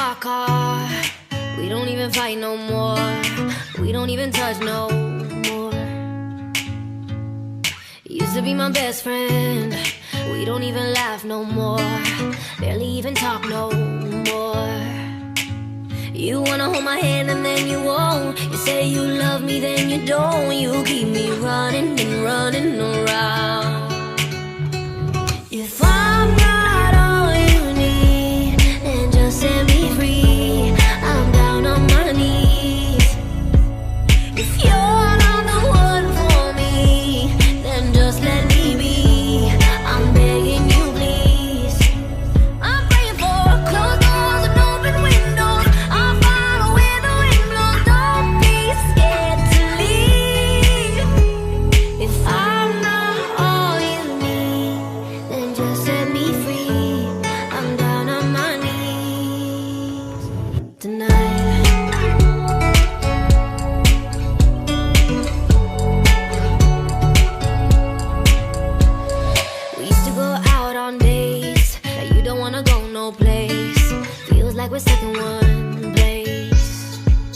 our car. We don't even fight no more. We don't even touch no more. Used to be my best friend. We don't even laugh no more. Barely even talk no more. You wanna hold my hand and then you won't. You say you love me, then you don't. You keep me running and running around. If I'm not all you need, then just set me free. I'm down on my knees. If you're not the one for me, then just let me be. I'm begging you, please. I'm praying for closed doors and open windows. I'll follow where the wind blows. Don't be scared to leave. If I'm not all you need, then just set me free. I'm down on my knees tonight. We used to go out on dates that you don't wanna go no place. Feels like we're stuck in one